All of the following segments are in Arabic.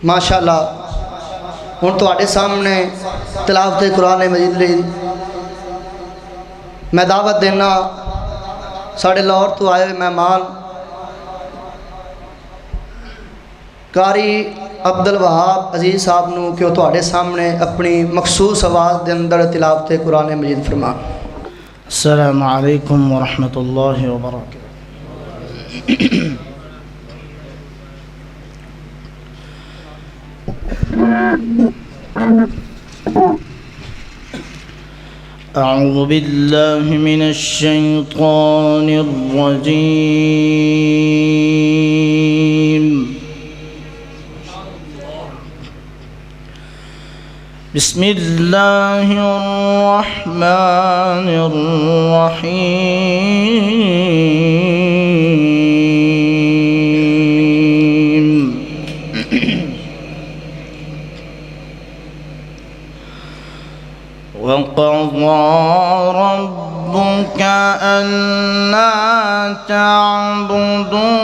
माशाअल्लाह हुण तुहाडे सामने तिलावत कुरान मजीद लई मैं दावत देना साढ़े लाहौर तो आए हुए मेहमान कारी अब्दुल वहाब अजीज साहब नूं कि तुहाडे सामने अपनी मखसूस आवाज़ के अंदर तिलावत कुरान मजीद फरमान। अस्सलामु अलैकुम व रहमतुल्लाहि व बरकातुहू। أعوذ بالله من الشيطان الرجيم بسم الله الرحمن الرحيم وقضى ربك ألا تعبدوا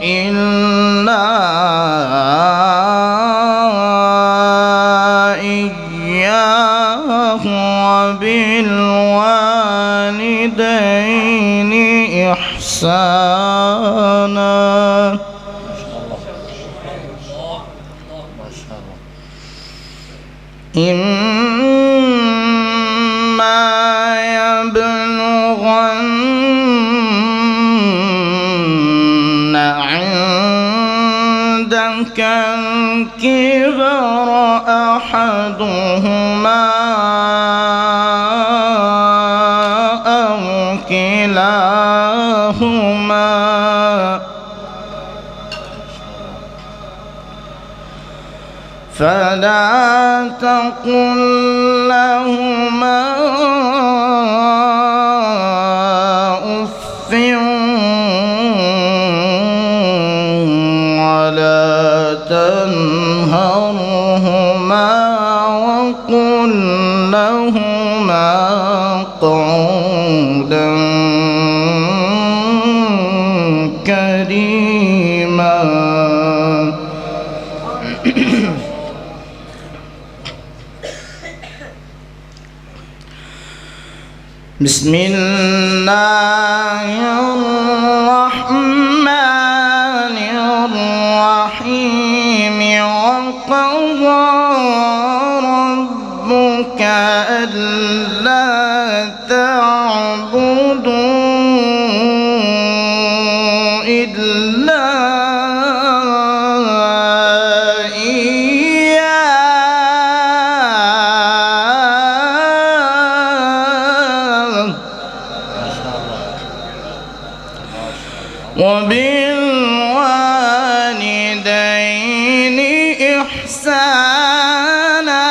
إلا إياه وبالوالدين إحسانا إما يبلغن عندك الكبر أحدهما أو كلاهما فلا تقل لهما أف ولا تنهرهما وقل لهما قولا كريما بسم الله الرحمن الرحيم وقضى ربك ألا تعبدوا إلا وبالوالدين إحسانا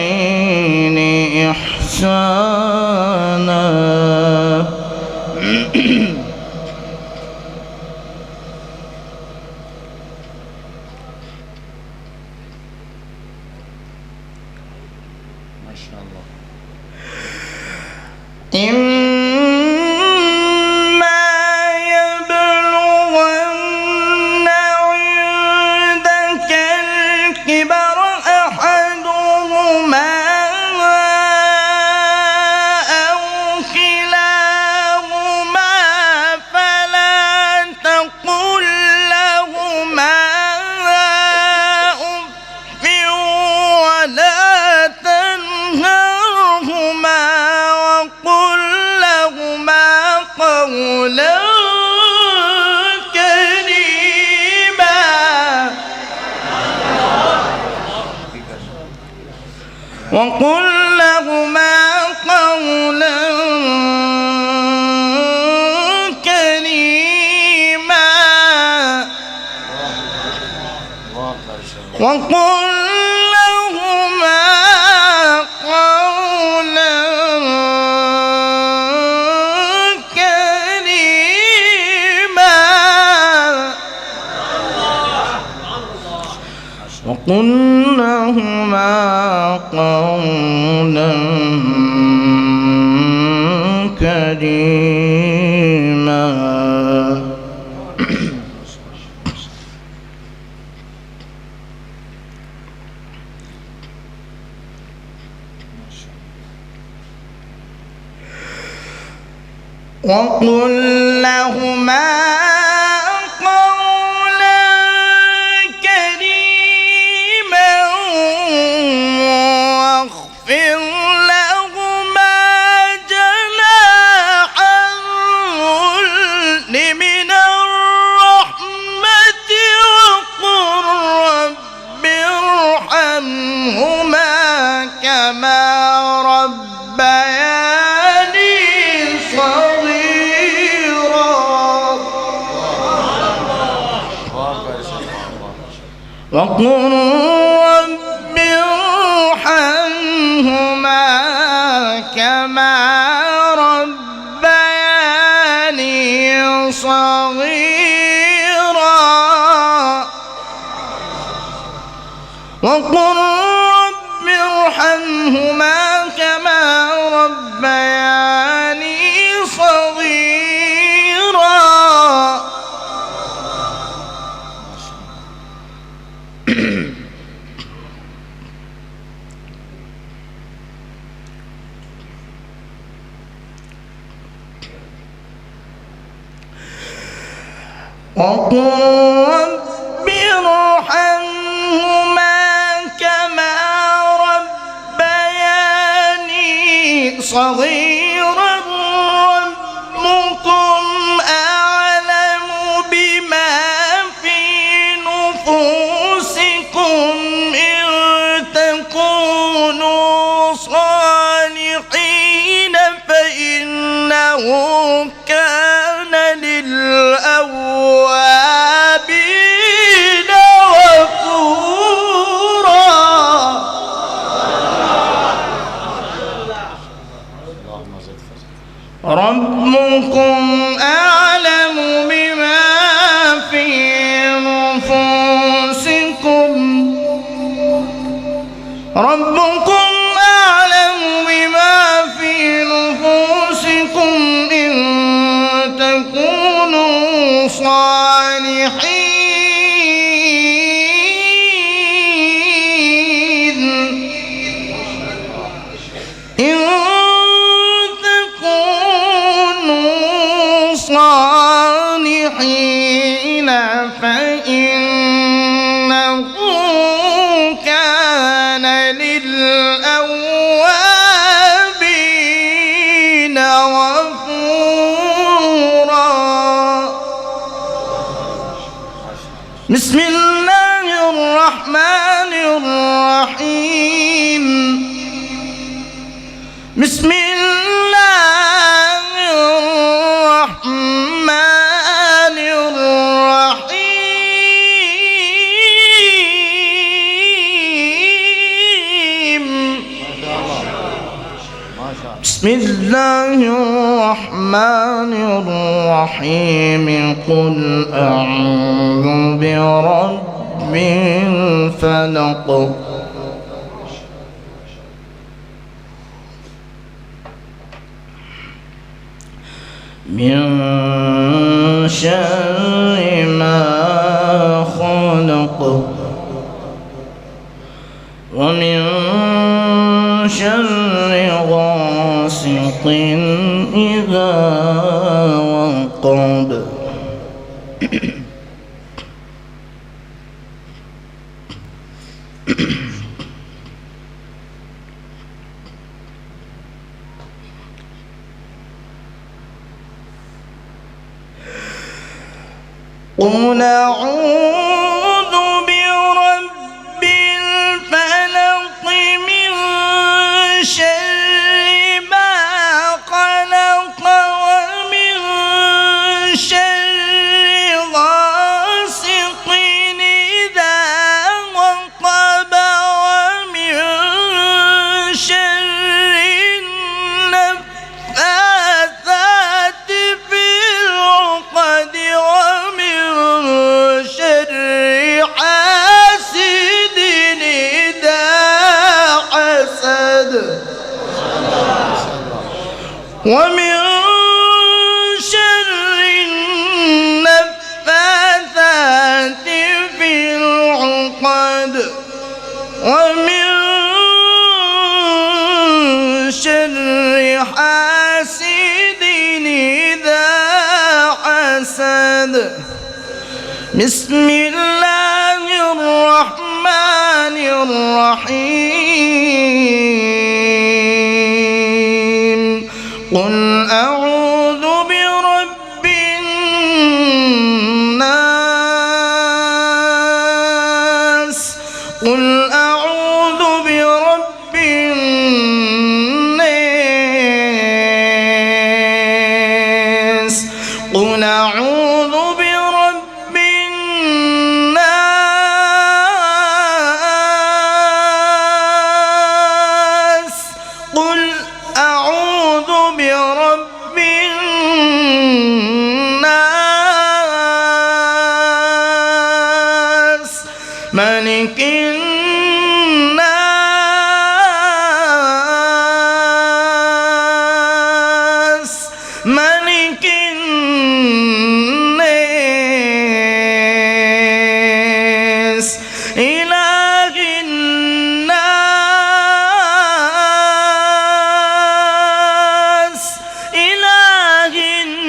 وبالوالدين إحسانا ما شاء الله. إما يبلغن عندك الكبر أحدهما أو كلاهما فلا تقل لهما أف ولا تنهرهما وقل لهما قولا كريما وقل لهما قولا كريما وقل لهما قولا كريما وقل لهما قولا كريما. وقل لهما قولا كريما واخفض لهما جناح الذل من الرحمة وقل رب ارحمهما كما ربياني صغيرا. وقل رب ارحمهما كما ربياني صغيرا. وقل رب ارحمهما كما ربياني صغيرا. وقل رب ارحمهما كما ربياني صغيرا. ربكم أعلم بما في نفوسكم إن تكونوا صالحين فإنه كان للأوابين غفورا. ربكم أعلم بما في نفوسكم. ربكم أعلم بما في نفوسكم إن تكونوا صالحين. إن تكونوا صالحين فإنه كان للأوابين غفورا. بسم الله الرحمن الرحيم. بسم الله الرحمن الرحيم. بسم الله الرحمن الرحيم. قل أعوذ برب الفلق من شر ما خلق ومن شر غاسق إذا وقب. قل أعوذ برب الفلق من شر ما خلق ومن شر غاسق إذا وقب ومن شر النفاثات في العقد ومن شر ومن شر النفاثات في العقد ومن شر حاسد إذا حسد. بسم الله الرحمن الرحيم. قل أعوذ برب الناس. قل أعوذ برب الناس. قل أعوذ برب الناس. قل أعوذ برب الناس ملك الناس ملك الناس إله الناس إله الناس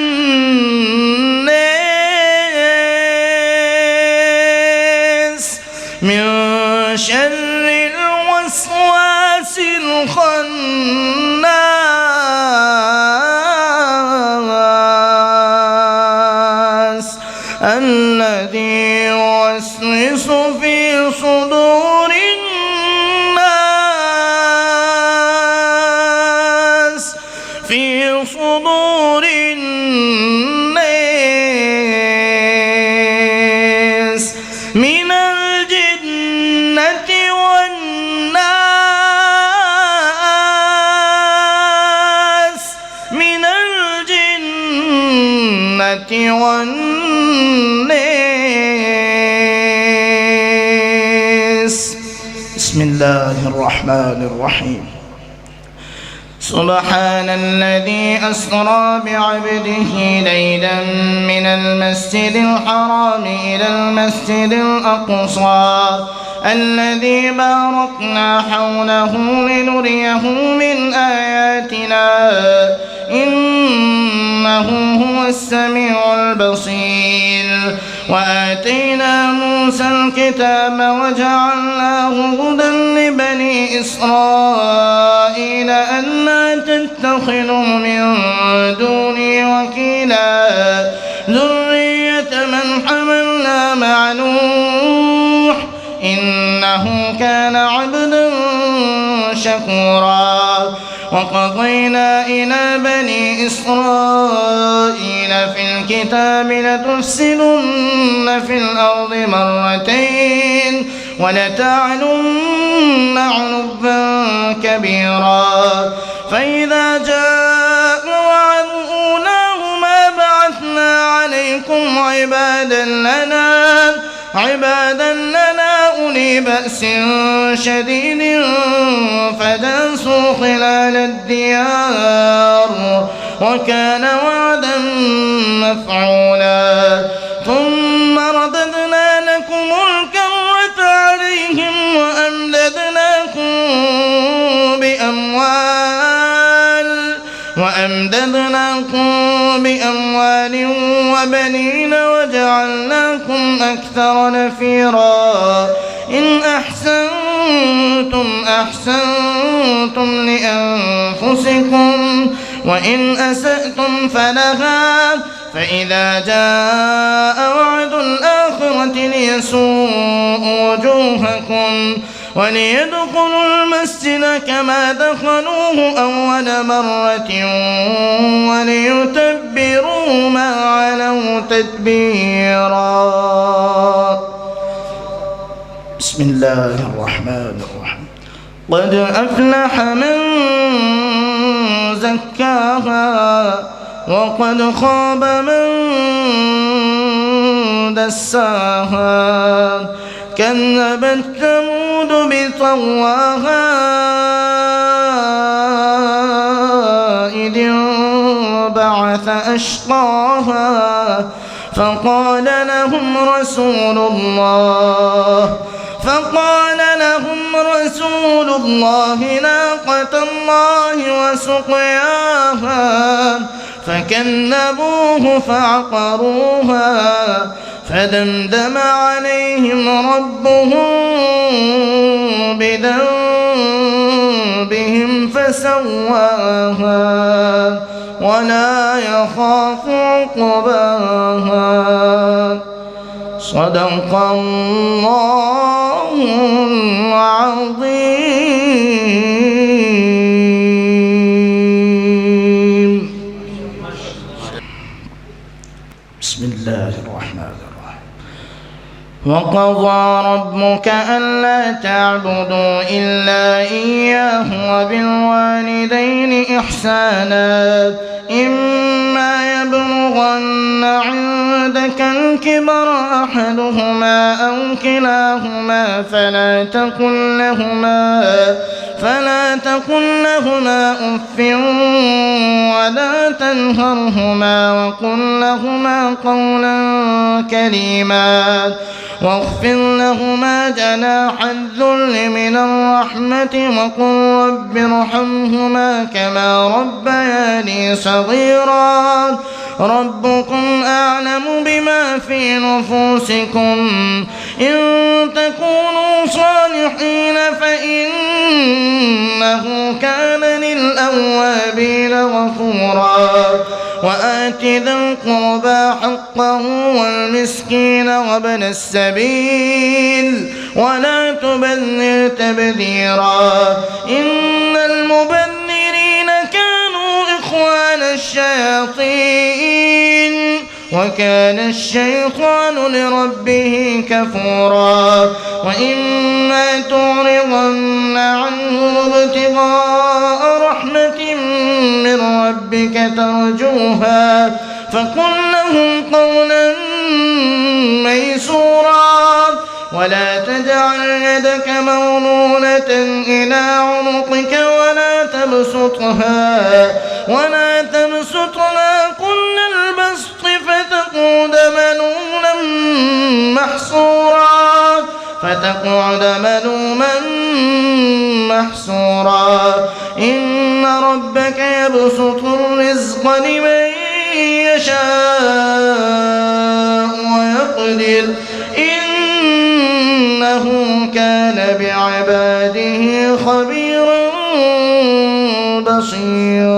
من شر الوسواس الخناس الذي يوسوس في صدور الناس في صدور الناس من الجنة والناس من الجنة والناس. بسم الله الرحمن الرحيم. سبحان الذي أسرى بعبده ليلا من المسجد الحرام إلى المسجد الأقصى الذي باركنا حوله لنريه من آياتنا إنه هو السميع البصير. وآتينا موسى الكتاب وجعلناه هدى لبني إسرائيل ألا تتخذوا من دوني وكيلا ذرية من حملنا مع نوح إنه كان عبدا شكورا. وقضينا إلى بني إسرائيل في الكتاب لتفسدن في الأرض مرتين ولتعلن علوا كبيرا. فإذا جاء وعد أولاهما بعثنا عليكم عبادا لنا أولي بأس شديد فداسوا خلال الديار وكان وعدا مفعولا. ثم رددنا لكم الكرة عليهم وأمددناكم بأموال وبنين وجعلناكم أكثر نفيرا. إن أحسنتم أحسنتم لأنفسكم وإن أسأتم فلها. فإذا جاء وعد الآخرة ليسوءوا وجوهكم وليدخلوا المسجد كما دخلوه أول مرة وليتبروا ما علوا تتبيرا. بسم الله الرحمن الرحيم. قد أفلح من زكاها وقد خاب من دساها. كذبت ثمود بطغواها إذ بعث أشقاها فقال لهم رسول الله ناقة الله وسقياها فكذبوه فعقروها فدمدم عليهم ربهم بذنبهم فسواها ولا يخاف عقباها. صدق الله العظيم. بسم الله الرحمن الرحيم. وقضى ربك ألا تعبدوا إلا إياه وبالوالدين إحسانا إما يبلغن عندك الكبر أحدهما أو كلاهما فلا تقل لهما أف ولا تنهرهما وقل لهما قولا كريما واخفض لهما جناح الذل من الرحمة وقل رب ارحمهما كما ربياني صغيرا. ربكم أعلم بما في نفوسكم إن تكونوا صالحين فإنه كان للأوابين غفورا. وآت ذا القربى حقه والمسكين وابن السبيل ولا تبذر تبذيرا إن المبذرين كانوا إخوان الشياطين وكان الشيطان لربه كفورا. وإما تعرضن عنهم ابتغاء رحمة من ربك ترجوها فقل لهم قولا ميسورا. ولا تجعل يدك مغلولة إلى عنقك ولا تبسطها كل البسط فتقعد ملوما محسورا. إن ربك يبسط الرزق لمن يشاء ويقدر إنه كان بعباده خبيرا بصيرا.